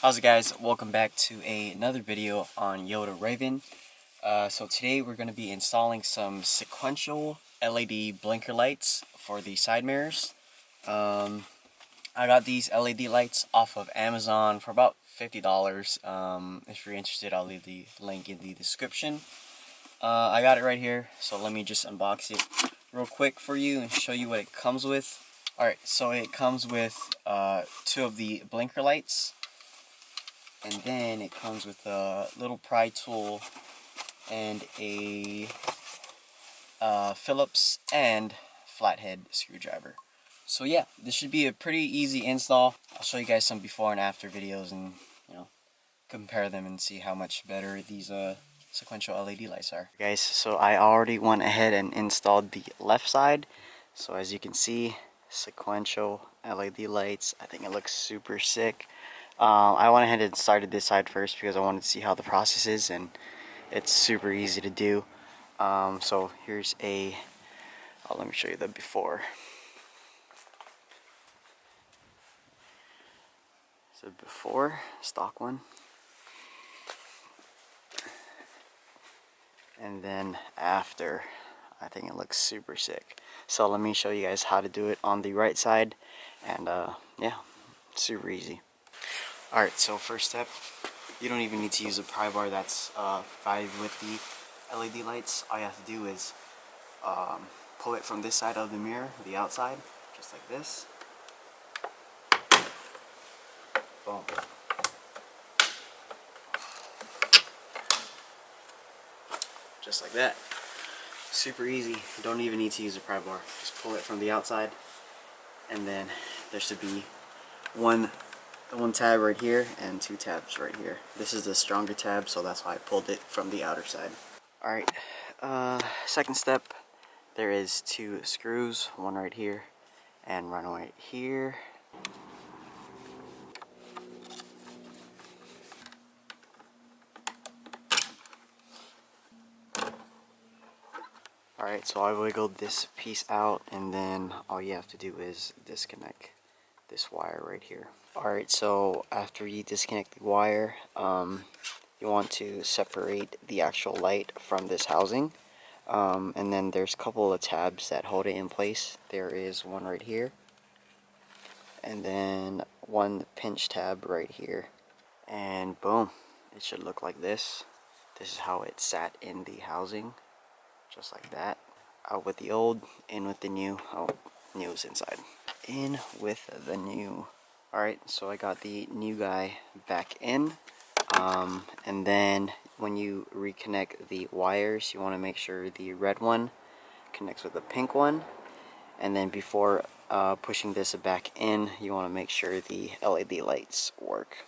How's it, guys? Welcome back to another video on Yoda Raven. So today we're going to be installing some sequential LED blinker lights for the side mirrors. I got these LED lights off of Amazon for about $50. If you're interested, I'll leave the link in the description. I got it right here, so let me just unbox it real quick for you and show you what it comes with. Alright, so it comes with two of the blinker lights. And then it comes with a little pry tool and a Phillips and flathead screwdriver. So yeah, this should be a pretty easy install. I'll show you guys some before and after videos and compare them and see how much better these sequential LED lights are. Guys, so I already went ahead and installed the left side. So as you can see, sequential LED lights. I think it looks super sick. I went ahead and started this side first because I wanted to see how the process is, and it's super easy to do. So here's let me show you the before. So before, stock one. And then after, I think it looks super sick. So let me show you guys how to do it on the right side, and yeah, super easy. Alright, so first step, you don't even need to use a pry bar that's provided with the LED lights. All you have to do is pull it from this side of the mirror, the outside, just like this. Boom. Just like that. Super easy. You don't even need to use a pry bar. Just pull it from the outside, and then there should be one tab right here and two tabs right here. This is the stronger tab, so that's why I pulled it from the outer side. Alright, second step, there is two screws, one right here and one right here. Alright, so I wiggled this piece out, and then all you have to do is disconnect this wire right here. Alright, so after you disconnect the wire, you want to separate the actual light from this housing. And then there's a couple of tabs that hold it in place. There is one right here, and then one pinch tab right here. And boom, it should look like this. This is how it sat in the housing, just like that. Out with the old, in with the new. Oh, new is inside. In with the new. Alright, so I got the new guy back in, and then when you reconnect the wires, you want to make sure the red one connects with the pink one, and then before pushing this back in, you want to make sure the LED lights work.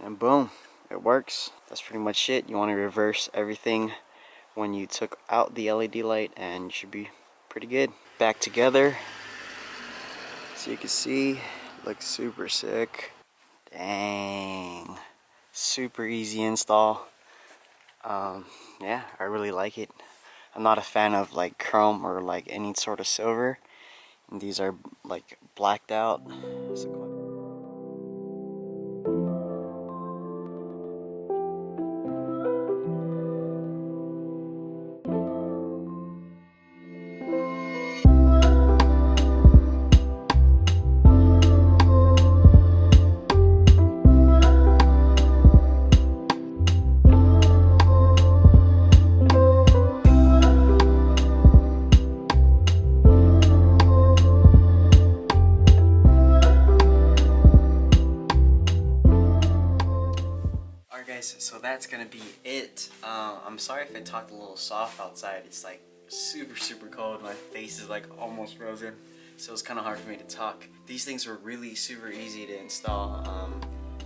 And boom, it works. That's pretty much it. You want to reverse everything when you took out the LED light, and you should be pretty good. Back together. So you can see, looks super sick. Dang, super easy install. Yeah, I really like it. I'm not a fan of like chrome or like any sort of silver, and these are like blacked out. So that's gonna be it. I'm sorry if I talked a little soft outside. It's like super cold. My face is like almost frozen, so it's kind of hard for me to talk. These things were really super easy to install,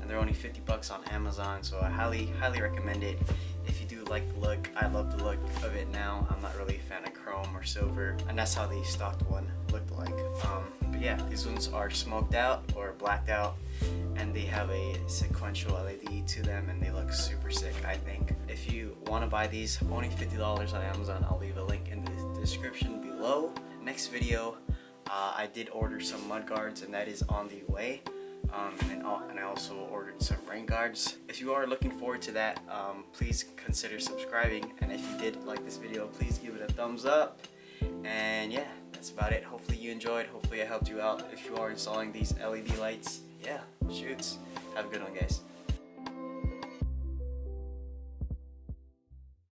and they're only 50 bucks on Amazon, so I highly recommend it. If you do like the look, I love the look of it now. I'm not really a fan of chrome or silver, and that's how the stocked one looked like. But yeah, these ones are smoked out or blacked out, and they have a sequential LED to them, and they look super sick, I think. If you want to buy these, only $50 on Amazon. I'll leave a link in the description below. Next video, I did order some mud guards, and that is on the way. And I also ordered some rain guards. If you are looking forward to that, please consider subscribing. And if you did like this video, please give it a thumbs up. And yeah, that's about it. Hopefully you enjoyed. Hopefully I helped you out if you are installing these LED lights. Yeah, shoots. Have a good one, guys.